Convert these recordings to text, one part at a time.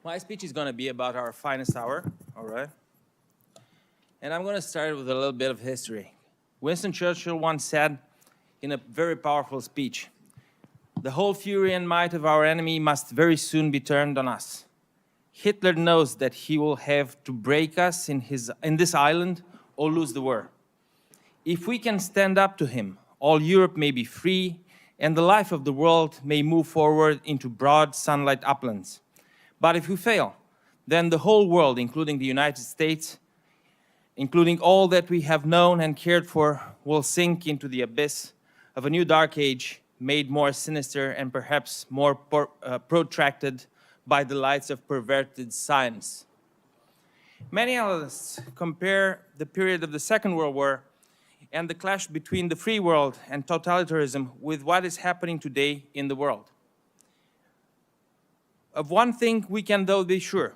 My speech is going to be about our finest hour, all right? And I'm going to start with a little bit of history. Winston Churchill once said in a very powerful speech, "The whole fury and might of our enemy must very soon be turned on us. Hitler knows that he will have to break us in this island or lose the war. If we can stand up to him, all Europe may be free and the life of the world may move forward into broad sunlight uplands. But if we fail, then the whole world, including the United States, including all that we have known and cared for, will sink into the abyss of a new dark age made more sinister and perhaps more protracted by the lights of perverted science." Many analysts compare the period of the Second World War and the clash between the free world and totalitarianism with what is happening today in the world. Of one thing we can though be sure: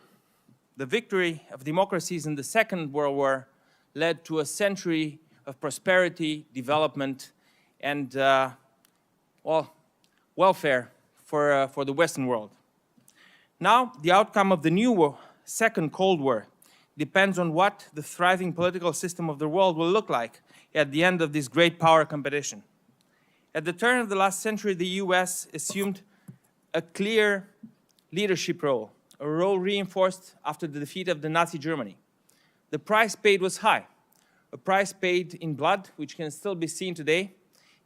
the victory of democracies in the Second World War led to a century of prosperity, development, and welfare for the Western world. Now, the outcome of the new Second Cold War depends on what the thriving political system of the world will look like at the end of this great power competition. At the turn of the last century, the US assumed a clear leadership role, a role reinforced after the defeat of the Nazi Germany. The price paid was high, a price paid in blood, which can still be seen today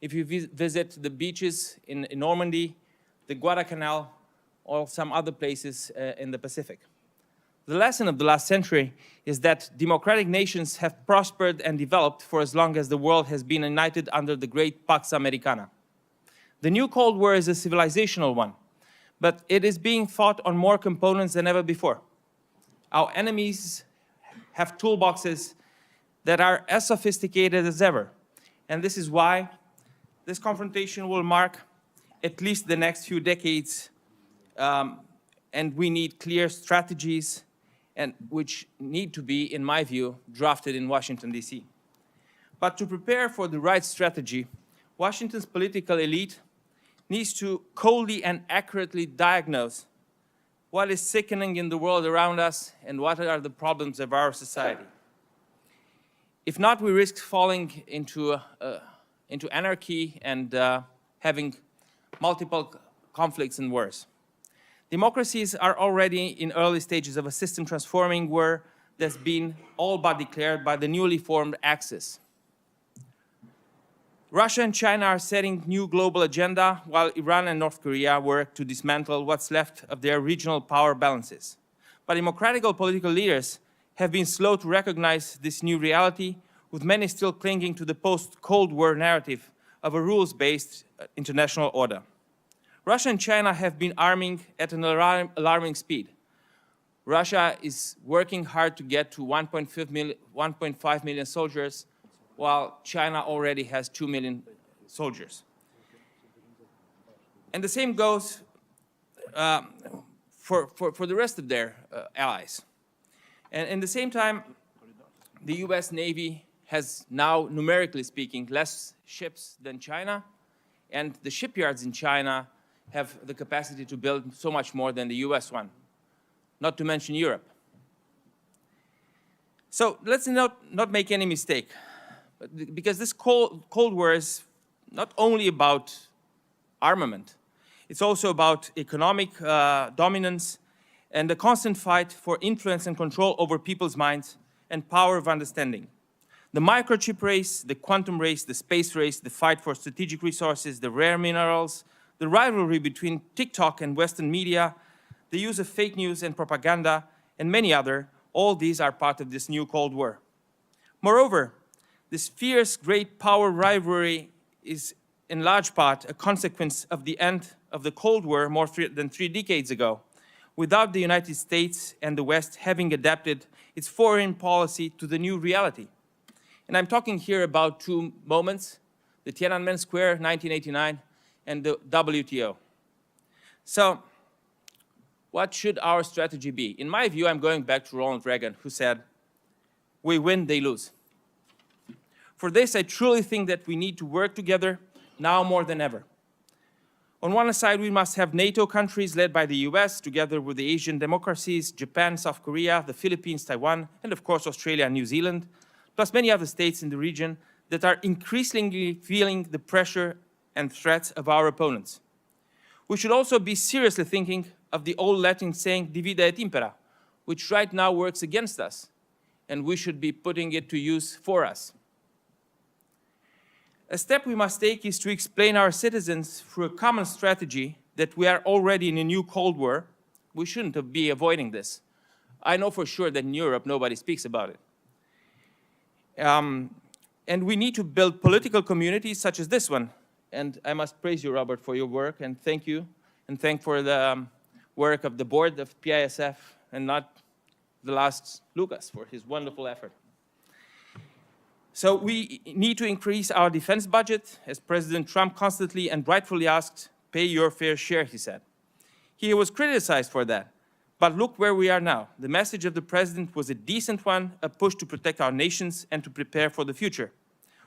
if you visit the beaches in Normandy, the Guadalcanal, or some other places in the Pacific. The lesson of the last century is that democratic nations have prospered and developed for as long as the world has been united under the great Pax Americana. The new Cold War is a civilizational one, but it is being fought on more components than ever before. Our enemies have toolboxes that are as sophisticated as ever, and this is why this confrontation will mark at least the next few decades, and we need clear strategies, and which need to be, in my view, drafted in Washington, D.C. But to prepare for the right strategy, Washington's political elite needs to coldly and accurately diagnose what is sickening in the world around us and what are the problems of our society. If not, we risk falling into anarchy and having multiple conflicts and wars. Democracies are already in early stages of a system transforming war that's been all but declared by the newly formed Axis. Russia and China are setting new global agenda, while Iran and North Korea work to dismantle what's left of their regional power balances. But democratic political leaders have been slow to recognize this new reality, with many still clinging to the post-Cold War narrative of a rules-based international order. Russia and China have been arming at an alarming speed. Russia is working hard to get to 1.5 million soldiers, while China already has 2 million soldiers. And the same goes for the rest of their allies. And at the same time, the US Navy has now, numerically speaking, less ships than China, and the shipyards in China have the capacity to build so much more than the US one, not to mention Europe. So let's not make any mistake, because this Cold War is not only about armament, it's also about economic dominance and the constant fight for influence and control over people's minds and power of understanding. The microchip race, the quantum race, the space race, the fight for strategic resources, the rare minerals, the rivalry between TikTok and Western media, the use of fake news and propaganda, and many other, all these are part of this new Cold War. Moreover, this fierce great power rivalry is in large part a consequence of the end of the Cold War more than 3 decades ago, without the United States and the West having adapted its foreign policy to the new reality. And I'm talking here about 2 moments, the Tiananmen Square, 1989, and the WTO. So, what should our strategy be? In my view, I'm going back to Ronald Reagan, who said, "We win, they lose." For this, I truly think that we need to work together now more than ever. On one side, we must have NATO countries led by the US, together with the Asian democracies, Japan, South Korea, the Philippines, Taiwan, and of course Australia and New Zealand, plus many other states in the region that are increasingly feeling the pressure and threats of our opponents. We should also be seriously thinking of the old Latin saying, divide et impera, which right now works against us, and we should be putting it to use for us. A step we must take is to explain our citizens through a common strategy that we are already in a new Cold War. We shouldn't be avoiding this. I know for sure that in Europe nobody speaks about it. And we need to build political communities such as this one. And I must praise you, Robert, for your work, and thank you, and thank for the work of the board of PISF, and not the last Lucas for his wonderful effort. So we need to increase our defense budget, as President Trump constantly and rightfully asked, pay your fair share, he said. He was criticized for that. But look where we are now. The message of the president was a decent one, a push to protect our nations and to prepare for the future.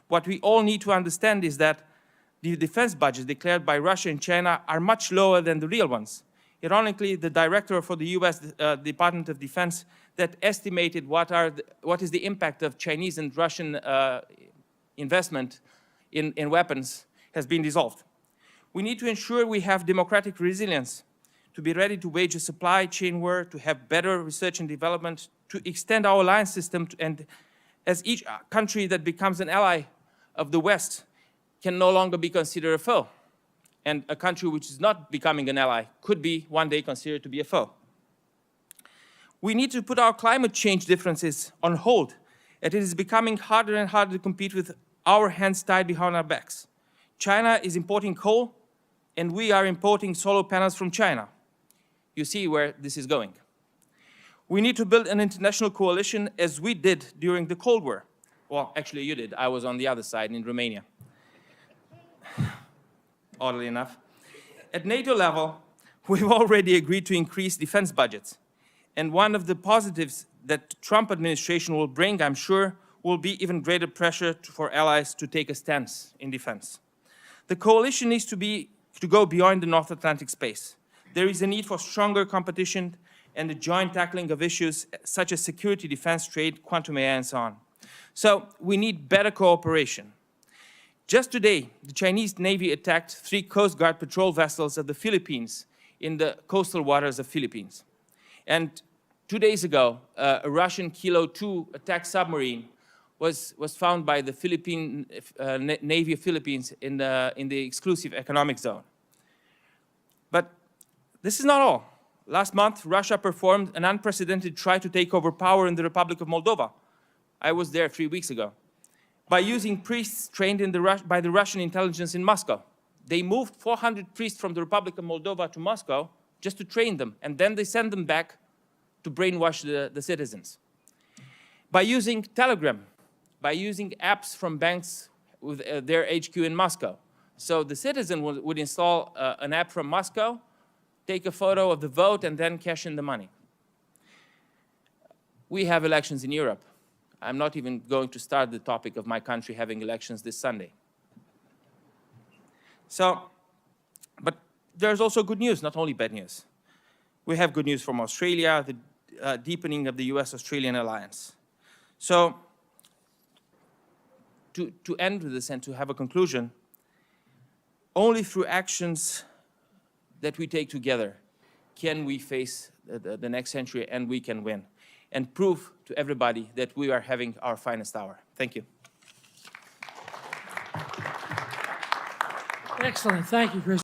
What we all need to understand is that the defense budgets declared by Russia and China are much lower than the real ones. Ironically, the director for the US Department of Defense that estimated what is the impact of Chinese and Russian investment in weapons has been dissolved. We need to ensure we have democratic resilience, to be ready to wage a supply chain war, to have better research and development, to extend our alliance system, and as each country that becomes an ally of the West can no longer be considered a foe. And a country which is not becoming an ally could be one day considered to be a foe. We need to put our climate change differences on hold, as it is becoming harder and harder to compete with our hands tied behind our backs. China is importing coal, and we are importing solar panels from China. You see where this is going. We need to build an international coalition as we did during the Cold War. Well, actually you did. I was on the other side in Romania. Oddly enough. At NATO level, we've already agreed to increase defense budgets. And one of the positives that the Trump administration will bring, I'm sure, will be even greater pressure for allies to take a stance in defense. The coalition needs to go beyond the North Atlantic space. There is a need for stronger competition and the joint tackling of issues such as security, defense, trade, quantum AI, and so on. So we need better cooperation. Just today, the Chinese Navy attacked 3 Coast Guard patrol vessels of the Philippines in the coastal waters of Philippines. And 2 days ago, a Russian Kilo 2 attack submarine was found by the Philippine Navy of Philippines in the exclusive economic zone. But this is not all. Last month, Russia performed an unprecedented try to take over power in the Republic of Moldova. I was there 3 weeks ago. By using priests trained by the Russian intelligence in Moscow. They moved 400 priests from the Republic of Moldova to Moscow just to train them, and then they send them back to brainwash the citizens. By using Telegram, by using apps from banks with their HQ in Moscow. So the citizen would install an app from Moscow, take a photo of the vote, and then cash in the money. We have elections in Europe. I'm not even going to start the topic of my country having elections this Sunday. So, but there's also good news, not only bad news. We have good news from Australia, the deepening of the US-Australian alliance. So, to end with this and to have a conclusion, only through actions that we take together can we face the next century, and we can win and prove to everybody that we are having our finest hour. Thank you. Excellent. Thank you, Cristian.